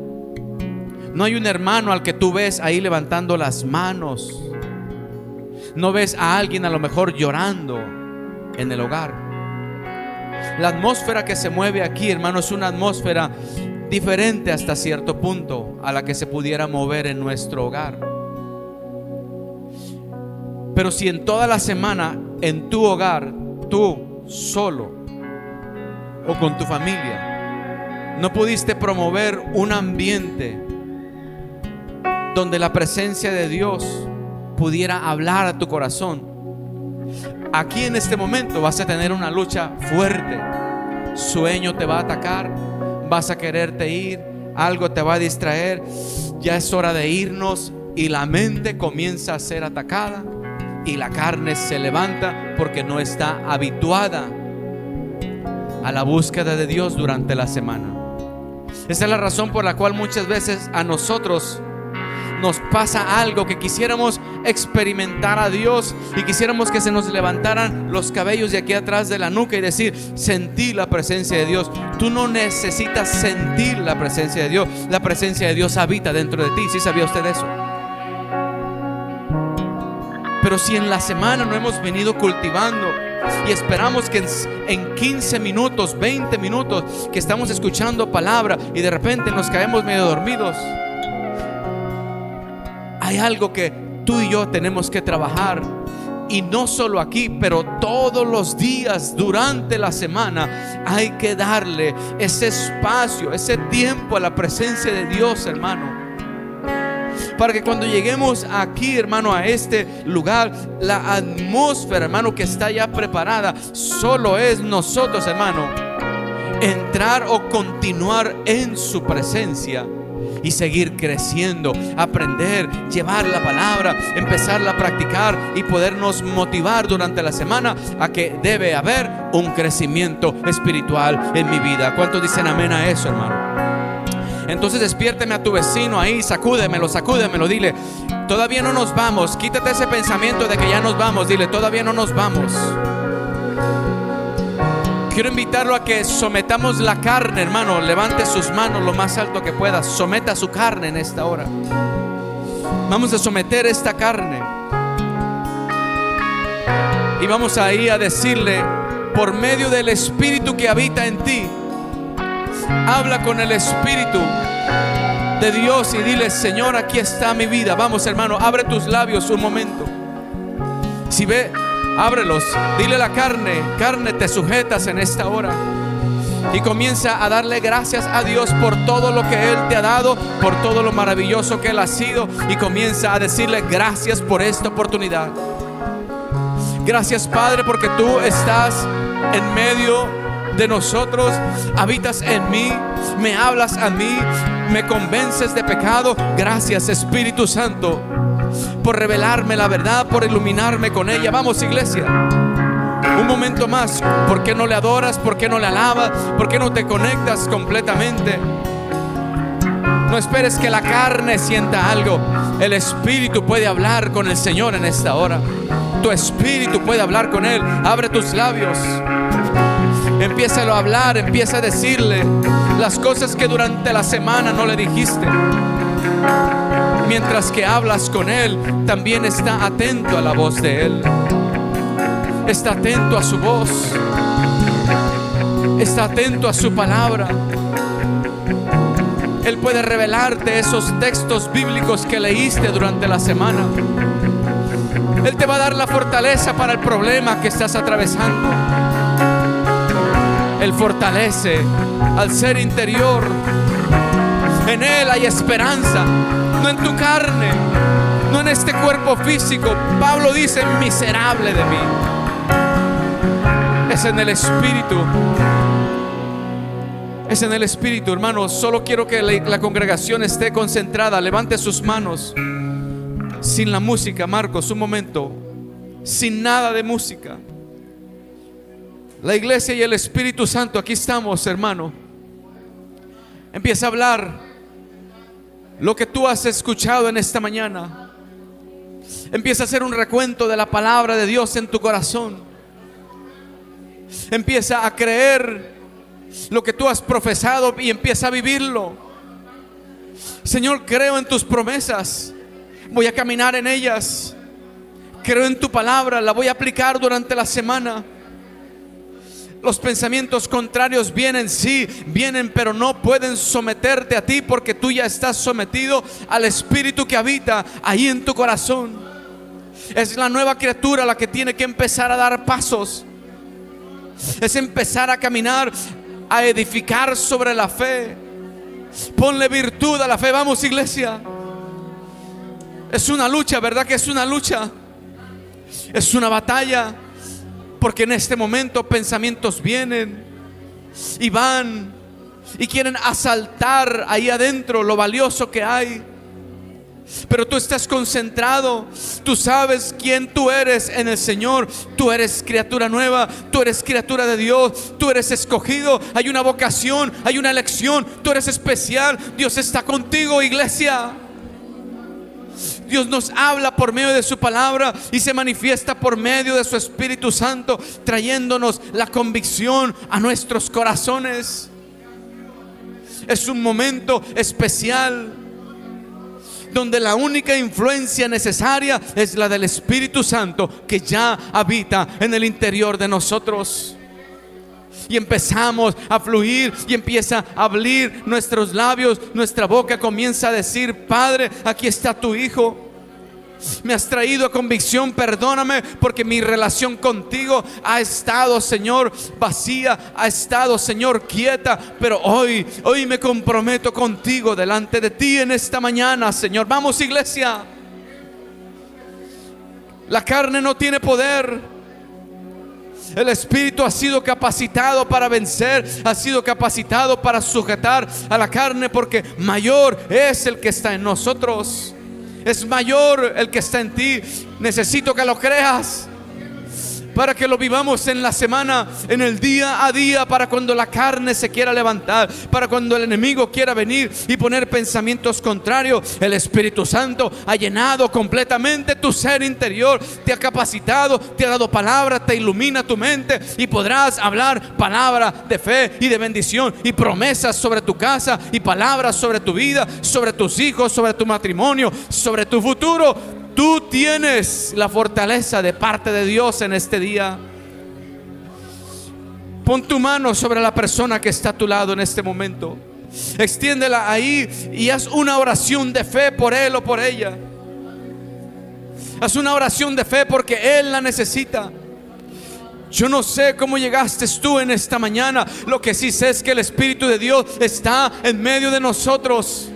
no hay un hermano al que tú ves ahí levantando las manos, no ves a alguien a lo mejor llorando en el hogar. La atmósfera que se mueve aquí, hermano, es una atmósfera diferente hasta cierto punto a la que se pudiera mover en nuestro hogar. Pero si en toda la semana en tu hogar, tú solo o con tu familia, no pudiste promover un ambiente donde la presencia de Dios pudiera hablar a tu corazón, aquí en este momento vas a tener una lucha fuerte. Sueño te va a atacar, vas a quererte ir, algo te va a distraer, ya es hora de irnos, y la mente comienza a ser atacada y la carne se levanta porque no está habituada a la búsqueda de Dios durante la semana. Esa es la razón por la cual muchas veces a nosotros nos pasa algo, que quisiéramos experimentar a Dios y quisiéramos que se nos levantaran los cabellos de aquí atrás de la nuca y decir: sentí la presencia de Dios. Tú no necesitas sentir la presencia de Dios, la presencia de Dios habita dentro de ti. ¿Sí sabía usted eso? Pero si en la semana no hemos venido cultivando y esperamos que en 15 minutos, 20 minutos que estamos escuchando palabra y de repente nos caemos medio dormidos, hay algo que tú y yo tenemos que trabajar. Y no solo aquí, pero todos los días durante la semana hay que darle ese espacio, ese tiempo a la presencia de Dios, hermano, para que cuando lleguemos aquí, hermano, a este lugar, la atmósfera, hermano, que está ya preparada, solo es nosotros, hermano, entrar o continuar en su presencia y seguir creciendo, aprender, llevar la palabra, empezarla a practicar y podernos motivar durante la semana a que debe haber un crecimiento espiritual en mi vida. ¿Cuántos dicen amén a eso, hermano? Entonces despiérteme a tu vecino ahí, sacúdemelo, dile: todavía no nos vamos. Quítate ese pensamiento de que ya nos vamos. Dile: todavía no nos vamos. Quiero invitarlo a que sometamos la carne, hermano. Levante sus manos lo más alto que pueda. Someta su carne en esta hora. Vamos a someter esta carne. Y vamos ahí a decirle, por medio del Espíritu que habita en ti, habla con el Espíritu de Dios y dile: Señor, aquí está mi vida. Vamos, hermano, abre tus labios un momento. Si ve, ábrelos. Dile a la carne: carne, te sujetas en esta hora. Y comienza a darle gracias a Dios por todo lo que Él te ha dado, por todo lo maravilloso que Él ha sido. Y comienza a decirle: gracias por esta oportunidad. Gracias, Padre, porque tú estás en medio de nosotros, habitas en mí, me hablas a mí, me convences de pecado. Gracias, Espíritu Santo, por revelarme la verdad, por iluminarme con ella. Vamos, iglesia, un momento más. ¿Por qué no le adoras? ¿Por qué no le alabas? ¿Por qué no te conectas completamente? No esperes que la carne sienta algo. El Espíritu puede hablar con el Señor en esta hora. Tu Espíritu puede hablar con Él. Abre tus labios. Empiézalo a hablar, empieza a decirle las cosas que durante la semana no le dijiste. Mientras que hablas con Él, también está atento a la voz de Él. Está atento a su voz. Está atento a su palabra. Él puede revelarte esos textos bíblicos que leíste durante la semana. Él te va a dar la fortaleza para el problema que estás atravesando. Él fortalece al ser interior. En Él hay esperanza, no en tu carne, no en este cuerpo físico. Pablo dice: miserable de mí. Es en el Espíritu. Es en el Espíritu, hermanos. Solo quiero que la congregación esté concentrada. Levante sus manos. Sin la música, Marcos, un momento. Sin nada de música. La iglesia y el Espíritu Santo, aquí estamos, hermano. Empieza a hablar lo que tú has escuchado en esta mañana. Empieza a hacer un recuento de la palabra de Dios en tu corazón. Empieza a creer lo que tú has profesado y empieza a vivirlo. Señor, creo en tus promesas. Voy a caminar en ellas. Creo en tu palabra, la voy a aplicar durante la semana. Los pensamientos contrarios vienen, sí, vienen, pero no pueden someterte a ti, porque tú ya estás sometido al Espíritu que habita ahí en tu corazón. Es la nueva criatura la que tiene que empezar a dar pasos. Es empezar a caminar, a edificar sobre la fe. Ponle virtud a la fe. Vamos, iglesia. Es una lucha, ¿verdad que es una lucha? Es una batalla. Porque en este momento pensamientos vienen y van y quieren asaltar ahí adentro lo valioso que hay. Pero tú estás concentrado. Tú sabes quién tú eres en el Señor. Tú eres criatura nueva. Tú eres criatura de Dios. Tú eres escogido. Hay una vocación, hay una elección. Tú eres especial. Dios está contigo, iglesia. Dios nos habla por medio de su palabra y se manifiesta por medio de su Espíritu Santo, trayéndonos la convicción a nuestros corazones. Es un momento especial. donde la única influencia necesaria es la del Espíritu Santo que ya habita en el interior de nosotros. Y empezamos a fluir y empieza a abrir nuestros labios, nuestra boca comienza a decir: Padre, aquí está tu Hijo. Me has traído a convicción, perdóname porque mi relación contigo ha estado, Señor, vacía, ha estado, Señor, quieta. Pero hoy me comprometo contigo delante de ti en esta mañana, Señor. Vamos, iglesia. La carne no tiene poder. El Espíritu ha sido capacitado para vencer, ha sido capacitado para sujetar a la carne, porque mayor es el que está en nosotros. Es mayor el que está en ti. Necesito que lo creas, para que lo vivamos en la semana, en el día a día, para cuando la carne se quiera levantar, para cuando el enemigo quiera venir y poner pensamientos contrarios. El Espíritu Santo ha llenado completamente tu ser interior, te ha capacitado, te ha dado palabra, te ilumina tu mente y podrás hablar palabra de fe y de bendición y promesas sobre tu casa y palabras sobre tu vida, sobre tus hijos, sobre tu matrimonio, sobre tu futuro. Tú tienes la fortaleza de parte de Dios en este día. Pon tu mano sobre la persona que está a tu lado en este momento. Extiéndela ahí y haz una oración de fe por él o por ella. Haz una oración de fe porque él la necesita. Yo no sé cómo llegaste tú en esta mañana. Lo que sí sé es que el Espíritu de Dios está en medio de nosotros.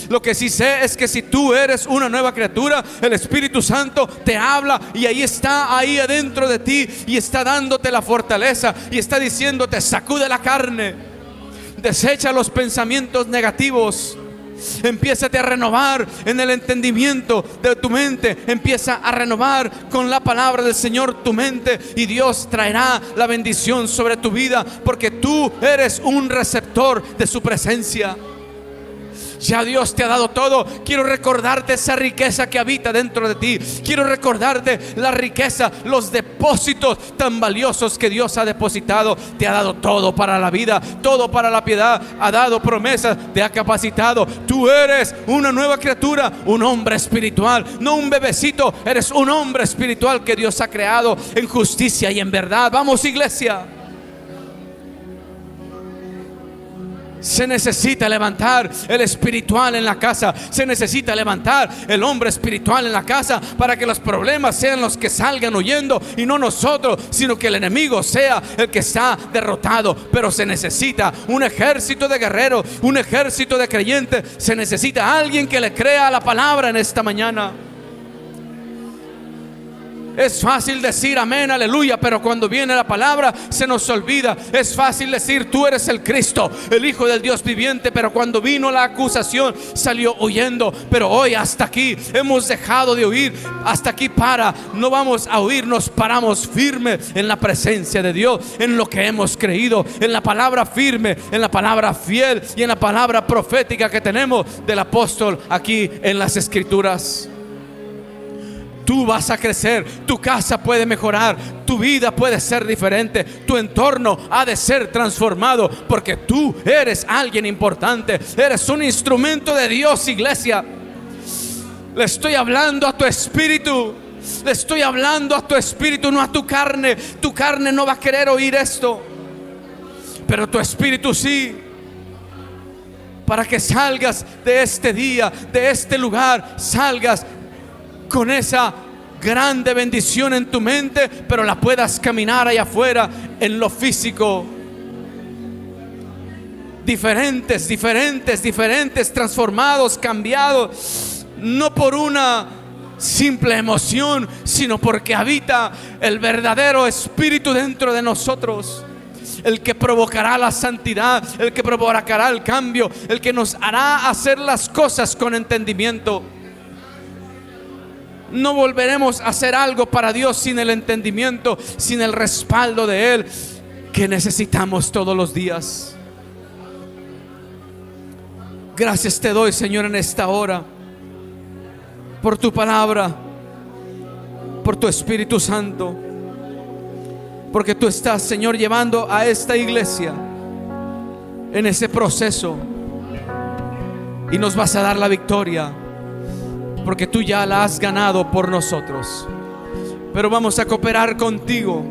Lo que sí sé es que si tú eres una nueva criatura, el Espíritu Santo te habla y ahí está, ahí adentro de ti, y está dándote la fortaleza y está diciéndote: sacude la carne, desecha los pensamientos negativos, empiézate a renovar en el entendimiento de tu mente, empieza a renovar con la palabra del Señor tu mente, y Dios traerá la bendición sobre tu vida, porque tú eres un receptor de su presencia. Ya Dios te ha dado todo. Quiero recordarte esa riqueza que habita dentro de ti. Quiero recordarte la riqueza, los depósitos tan valiosos que Dios ha depositado. Te ha dado todo para la vida, todo para la piedad. Ha dado promesas, te ha capacitado. Tú eres una nueva criatura, un hombre espiritual, no un bebecito. Eres un hombre espiritual que Dios ha creado en justicia y en verdad. Vamos, iglesia. Se necesita levantar el espiritual en la casa. Se necesita levantar el hombre espiritual en la casa, para que los problemas sean los que salgan huyendo y no nosotros, sino que el enemigo sea el que está derrotado. Pero se necesita un ejército de guerreros, un ejército de creyentes. Se necesita alguien que le crea a la palabra en esta mañana. Es fácil decir amén, aleluya, pero cuando viene la palabra se nos olvida. Es fácil decir: tú eres el Cristo, el Hijo del Dios viviente, pero cuando vino la acusación salió huyendo. Pero hoy hasta aquí hemos dejado de huir. Hasta aquí no vamos a huir, nos paramos firme en la presencia de Dios, en lo que hemos creído, en la palabra firme, en la palabra fiel y en la palabra profética que tenemos del apóstol aquí en las Escrituras. Tú vas a crecer, tu casa puede mejorar, tu vida puede ser diferente, tu entorno ha de ser transformado, porque tú eres alguien importante, eres un instrumento de Dios, iglesia. Le estoy hablando a tu espíritu, le estoy hablando a tu espíritu, no a tu carne. Tu carne no va a querer oír esto, pero tu espíritu sí. Para que salgas de este día, de este lugar, salgas con esa grande bendición en tu mente, pero la puedas caminar allá afuera en lo físico. Diferentes, transformados, cambiados, no por una simple emoción, sino porque habita el verdadero Espíritu dentro de nosotros. El que provocará la santidad, el que provocará el cambio, el que nos hará hacer las cosas con entendimiento. No volveremos a hacer algo para Dios sin el entendimiento, sin el respaldo de Él, que necesitamos todos los días. Gracias te doy, Señor, en esta hora, por tu palabra, por tu Espíritu Santo, porque tú estás, Señor, llevando a esta iglesia en ese proceso, y nos vas a dar la victoria. porque tú ya la has ganado por nosotros. Pero vamos a cooperar contigo.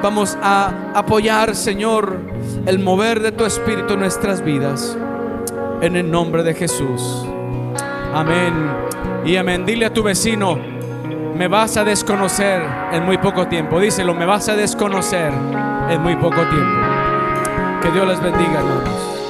Vamos a apoyar, Señor, el mover de tu Espíritu en nuestras vidas. En el nombre de Jesús. Amén y amén. Dile a tu vecino: me vas a desconocer en muy poco tiempo. Díselo: me vas a desconocer en muy poco tiempo. Que Dios les bendiga, hermanos.